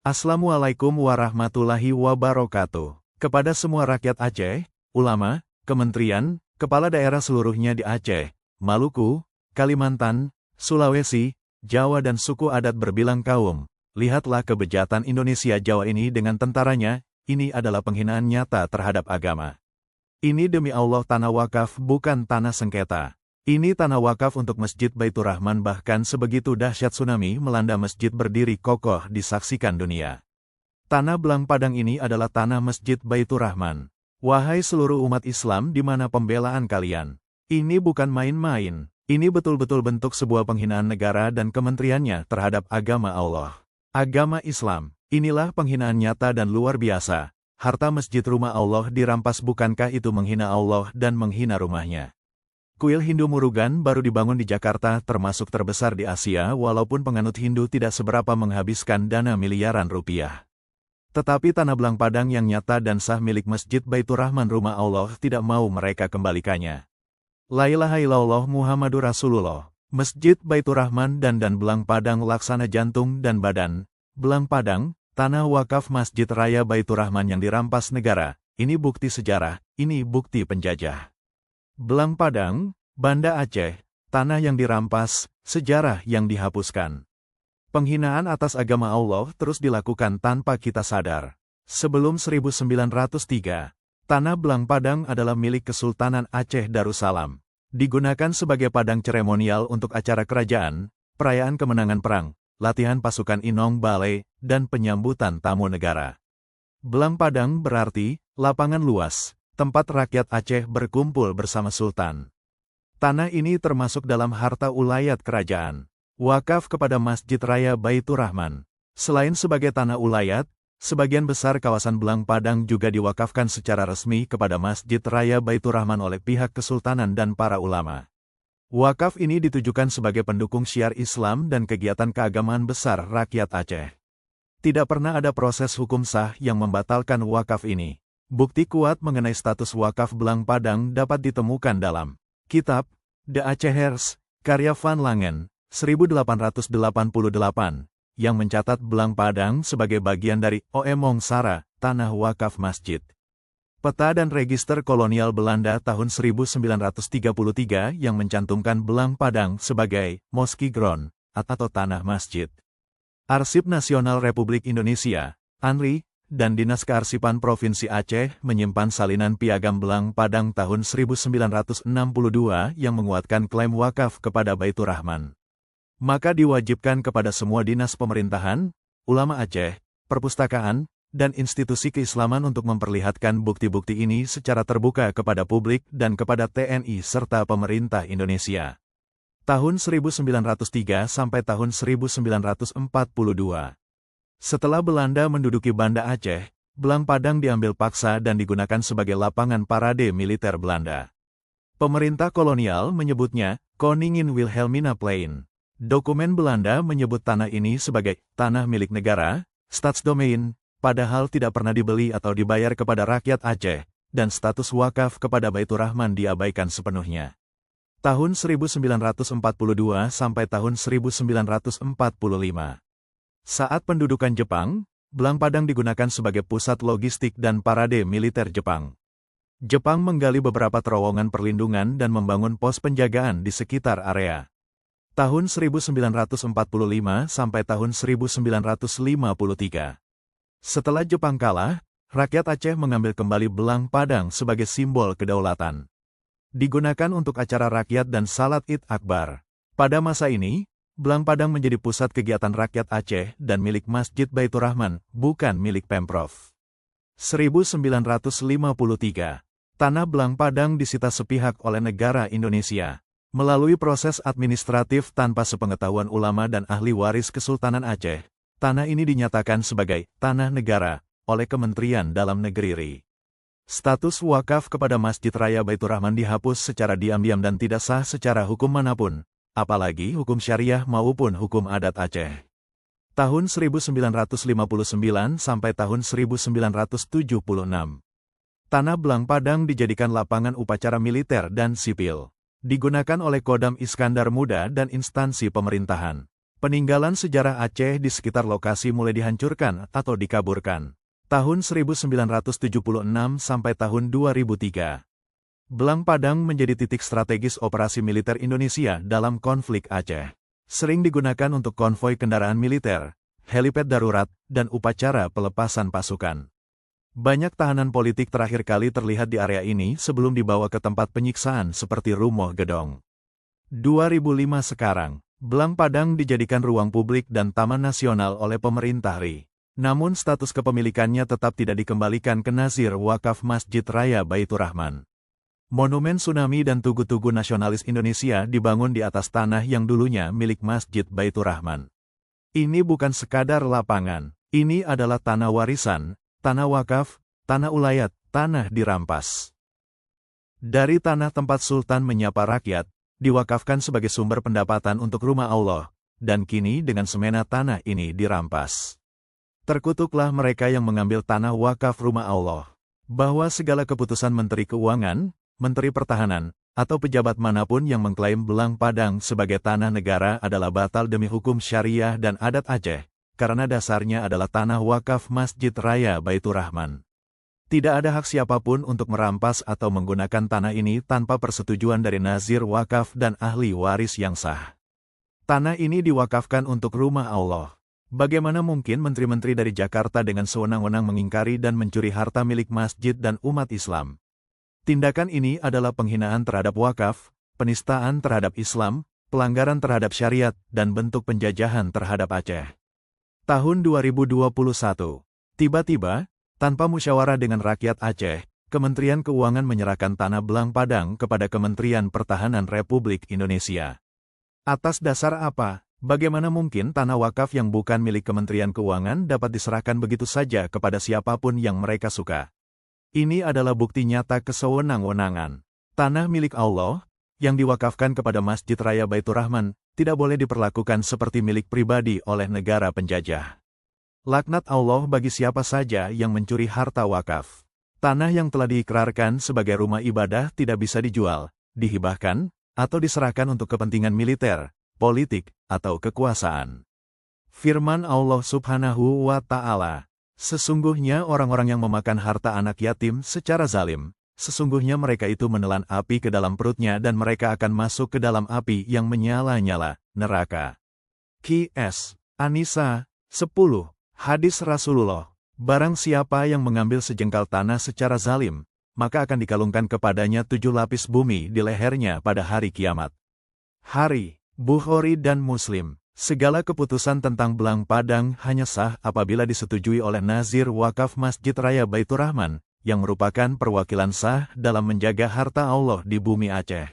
Assalamualaikum warahmatullahi wabarakatuh. Kepada semua rakyat Aceh, ulama, kementerian, kepala daerah seluruhnya di Aceh, Maluku, Kalimantan, Sulawesi, Jawa dan suku adat berbilang kaum, lihatlah kebejatan Indonesia Jawa ini dengan tentaranya, ini adalah penghinaan nyata terhadap agama. Ini demi Allah tanah wakaf bukan tanah sengketa. Ini tanah wakaf untuk Masjid Baitur Rahman, bahkan sebegitu dahsyat tsunami melanda masjid berdiri kokoh disaksikan dunia. Tanah belang padang ini adalah tanah Masjid Baitur Rahman. Wahai seluruh umat Islam di mana pembelaan kalian. Ini bukan main-main. Ini betul-betul bentuk sebuah penghinaan negara dan kementeriannya terhadap agama Allah. Agama Islam. Inilah penghinaan nyata dan luar biasa. Harta masjid rumah Allah dirampas, bukankah itu menghina Allah dan menghina rumahnya? Kuil Hindu Murugan baru dibangun di Jakarta, termasuk terbesar di Asia, walaupun penganut Hindu tidak seberapa menghabiskan dana miliaran rupiah. Tetapi tanah belang padang yang nyata dan sah milik Masjid Baitur Rahman rumah Allah tidak mau mereka kembalikannya. La ilaha illallah Muhammadur Rasulullah. Masjid Baitur Rahman dan belang padang laksana jantung dan badan. Belang padang, tanah wakaf Masjid Raya Baitur Rahman yang dirampas negara. Ini bukti sejarah, ini bukti penjajah. Belang Padang, Banda Aceh, tanah yang dirampas, sejarah yang dihapuskan. Penghinaan atas agama Allah terus dilakukan tanpa kita sadar. Sebelum 1903, tanah Belang Padang adalah milik Kesultanan Aceh Darussalam. Digunakan sebagai padang seremonial untuk acara kerajaan, perayaan kemenangan perang, latihan pasukan Inong Balai, dan penyambutan tamu negara. Belang Padang berarti lapangan luas, tempat rakyat Aceh berkumpul bersama Sultan. Tanah ini termasuk dalam harta ulayat kerajaan. Wakaf kepada Masjid Raya Baitur Rahman. Selain sebagai tanah ulayat, sebagian besar kawasan Belang Padang juga diwakafkan secara resmi kepada Masjid Raya Baitur Rahman oleh pihak Kesultanan dan para ulama. Wakaf ini ditujukan sebagai pendukung syiar Islam dan kegiatan keagamaan besar rakyat Aceh. Tidak pernah ada proses hukum sah yang membatalkan wakaf ini. Bukti kuat mengenai status wakaf Belang Padang dapat ditemukan dalam kitab The Acehers, karya Van Langen, 1888, yang mencatat Belang Padang sebagai bagian dari Oemong Sara, tanah wakaf masjid. Peta dan register kolonial Belanda tahun 1933 yang mencantumkan Belang Padang sebagai Moski Gron, atau tanah masjid. Arsip Nasional Republik Indonesia, ANRI, dan Dinas Kearsipan Provinsi Aceh menyimpan salinan piagam Belang Padang tahun 1962 yang menguatkan klaim wakaf kepada Baitur Rahman. Maka diwajibkan kepada semua dinas pemerintahan, ulama Aceh, perpustakaan, dan institusi keislaman untuk memperlihatkan bukti-bukti ini secara terbuka kepada publik dan kepada TNI serta pemerintah Indonesia. Tahun 1903 sampai tahun 1942. Setelah Belanda menduduki Banda Aceh, Belang Padang diambil paksa dan digunakan sebagai lapangan parade militer Belanda. Pemerintah kolonial menyebutnya Koningin Wilhelmina Plain. Dokumen Belanda menyebut tanah ini sebagai tanah milik negara, Staatsdomein, padahal tidak pernah dibeli atau dibayar kepada rakyat Aceh, dan status wakaf kepada Baitur Rahman diabaikan sepenuhnya. Tahun 1942 sampai tahun 1945. Saat pendudukan Jepang, Belang Padang digunakan sebagai pusat logistik dan parade militer Jepang. Jepang menggali beberapa terowongan perlindungan dan membangun pos penjagaan di sekitar area. Tahun 1945 sampai tahun 1953. Setelah Jepang kalah, rakyat Aceh mengambil kembali Belang Padang sebagai simbol kedaulatan. Digunakan untuk acara rakyat dan salat Id Akbar. Pada masa ini, Belang Padang menjadi pusat kegiatan rakyat Aceh dan milik Masjid Baitur Rahman, bukan milik Pemprov. 1953. Tanah Belang Padang disita sepihak oleh negara Indonesia. Melalui proses administratif tanpa sepengetahuan ulama dan ahli waris Kesultanan Aceh, tanah ini dinyatakan sebagai tanah negara oleh Kementerian Dalam Negeri RI. Status wakaf kepada Masjid Raya Baitur Rahman dihapus secara diam-diam dan tidak sah secara hukum manapun, apalagi hukum syariah maupun hukum adat Aceh. Tahun 1959 sampai tahun 1976. Tanah Belang Padang dijadikan lapangan upacara militer dan sipil. Digunakan oleh Kodam Iskandar Muda dan instansi pemerintahan. Peninggalan sejarah Aceh di sekitar lokasi mulai dihancurkan atau dikaburkan. Tahun 1976 sampai tahun 2003. Belang Padang menjadi titik strategis operasi militer Indonesia dalam konflik Aceh. Sering digunakan untuk konvoi kendaraan militer, helipad darurat, dan upacara pelepasan pasukan. Banyak tahanan politik terakhir kali terlihat di area ini sebelum dibawa ke tempat penyiksaan seperti Rumoh Gedong. 2005 sekarang, Belang Padang dijadikan ruang publik dan taman nasional oleh pemerintah RI. Namun status kepemilikannya tetap tidak dikembalikan ke Nazir Wakaf Masjid Raya Baitur Rahman. Monumen Tsunami dan Tugu-Tugu Nasionalis Indonesia dibangun di atas tanah yang dulunya milik Masjid Baitur Rahman. Ini bukan sekadar lapangan, ini adalah tanah warisan, tanah wakaf, tanah ulayat, tanah dirampas. Dari tanah tempat Sultan menyapa rakyat, diwakafkan sebagai sumber pendapatan untuk rumah Allah, dan kini dengan semena tanah ini dirampas. Terkutuklah mereka yang mengambil tanah wakaf rumah Allah. Bahwa segala keputusan Menteri Keuangan, Menteri Pertahanan, atau pejabat manapun yang mengklaim Belang Padang sebagai tanah negara adalah batal demi hukum syariah dan adat Aceh, karena dasarnya adalah tanah wakaf Masjid Raya Baitur Rahman. Tidak ada hak siapapun untuk merampas atau menggunakan tanah ini tanpa persetujuan dari Nazir Wakaf dan ahli waris yang sah. Tanah ini diwakafkan untuk rumah Allah. Bagaimana mungkin menteri-menteri dari Jakarta dengan sewenang-wenang mengingkari dan mencuri harta milik masjid dan umat Islam? Tindakan ini adalah penghinaan terhadap wakaf, penistaan terhadap Islam, pelanggaran terhadap syariat, dan bentuk penjajahan terhadap Aceh. Tahun 2021, tiba-tiba, tanpa musyawarah dengan rakyat Aceh, Kementerian Keuangan menyerahkan tanah Belang Padang kepada Kementerian Pertahanan Republik Indonesia. Atas dasar apa? Bagaimana mungkin tanah wakaf yang bukan milik Kementerian Keuangan dapat diserahkan begitu saja kepada siapapun yang mereka suka? Ini adalah bukti nyata kesewenang-wenangan. Tanah milik Allah, yang diwakafkan kepada Masjid Raya Baitur Rahman, tidak boleh diperlakukan seperti milik pribadi oleh negara penjajah. Laknat Allah bagi siapa saja yang mencuri harta wakaf. Tanah yang telah diikrarkan sebagai rumah ibadah tidak bisa dijual, dihibahkan, atau diserahkan untuk kepentingan militer, politik, atau kekuasaan. Firman Allah Subhanahu wa Ta'ala, sesungguhnya orang-orang yang memakan harta anak yatim secara zalim, sesungguhnya mereka itu menelan api ke dalam perutnya dan mereka akan masuk ke dalam api yang menyala-nyala, neraka. Qs. An-Nisa 10. Hadis Rasulullah, barang siapa yang mengambil sejengkal tanah secara zalim, maka akan dikalungkan kepadanya 7 lapis bumi di lehernya pada hari kiamat. Hari, Bukhari dan Muslim, segala keputusan tentang Belang Padang hanya sah apabila disetujui oleh Nazir Wakaf Masjid Raya Baitur Rahman, yang merupakan perwakilan sah dalam menjaga harta Allah di bumi Aceh.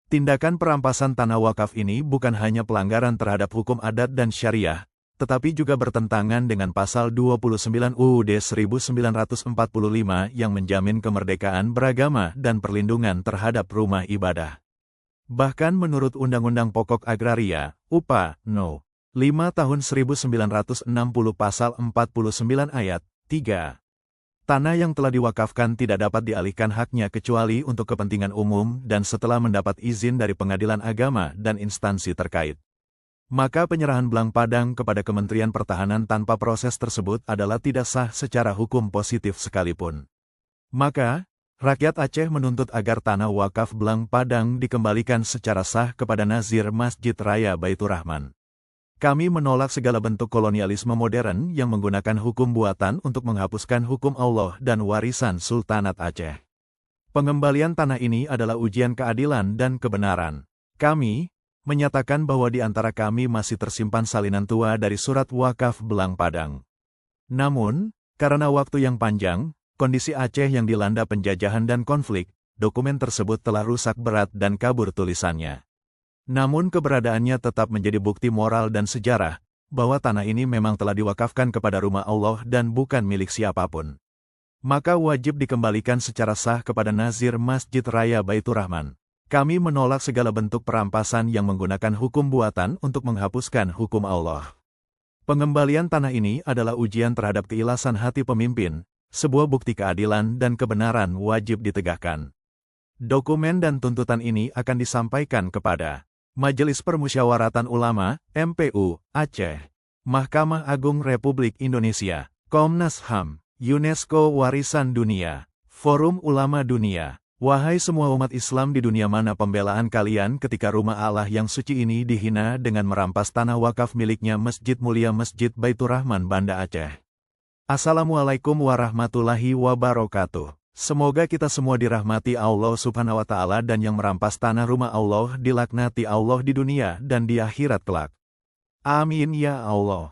Tindakan perampasan tanah wakaf ini bukan hanya pelanggaran terhadap hukum adat dan syariah, tetapi juga bertentangan dengan pasal 29 UUD 1945 yang menjamin kemerdekaan beragama dan perlindungan terhadap rumah ibadah. Bahkan menurut Undang-Undang Pokok Agraria, UPA, No. 5 tahun 1960 pasal 49 ayat 3. Tanah yang telah diwakafkan tidak dapat dialihkan haknya kecuali untuk kepentingan umum dan setelah mendapat izin dari pengadilan agama dan instansi terkait. Maka penyerahan Belang Padang kepada Kementerian Pertahanan tanpa proses tersebut adalah tidak sah secara hukum positif sekalipun. Maka, rakyat Aceh menuntut agar tanah wakaf Belang Padang dikembalikan secara sah kepada Nazir Masjid Raya Baitur Rahman. Kami menolak segala bentuk kolonialisme modern yang menggunakan hukum buatan untuk menghapuskan hukum Allah dan warisan Sultanat Aceh. Pengembalian tanah ini adalah ujian keadilan dan kebenaran. Kami menyatakan bahwa di antara kami masih tersimpan salinan tua dari surat wakaf Belang Padang. Namun, karena waktu yang panjang, kondisi Aceh yang dilanda penjajahan dan konflik, dokumen tersebut telah rusak berat dan kabur tulisannya. Namun keberadaannya tetap menjadi bukti moral dan sejarah, bahwa tanah ini memang telah diwakafkan kepada rumah Allah dan bukan milik siapapun. Maka wajib dikembalikan secara sah kepada Nazir Masjid Raya Baitur Rahman. Kami menolak segala bentuk perampasan yang menggunakan hukum buatan untuk menghapuskan hukum Allah. Pengembalian tanah ini adalah ujian terhadap keikhlasan hati pemimpin, sebuah bukti keadilan dan kebenaran wajib ditegakkan. Dokumen dan tuntutan ini akan disampaikan kepada Majelis Permusyawaratan Ulama, MPU, Aceh. Mahkamah Agung Republik Indonesia, Komnas HAM, UNESCO Warisan Dunia, Forum Ulama Dunia. Wahai semua umat Islam di dunia, mana pembelaan kalian ketika rumah Allah yang suci ini dihina dengan merampas tanah wakaf miliknya Masjid Mulia Masjid Baitur Rahman Banda Aceh. Assalamualaikum warahmatullahi wabarakatuh. Semoga kita semua dirahmati Allah Subhanahu wa Ta'ala, dan yang merampas tanah rumah Allah dilaknati Allah di dunia dan di akhirat kelak. Amin ya Allah.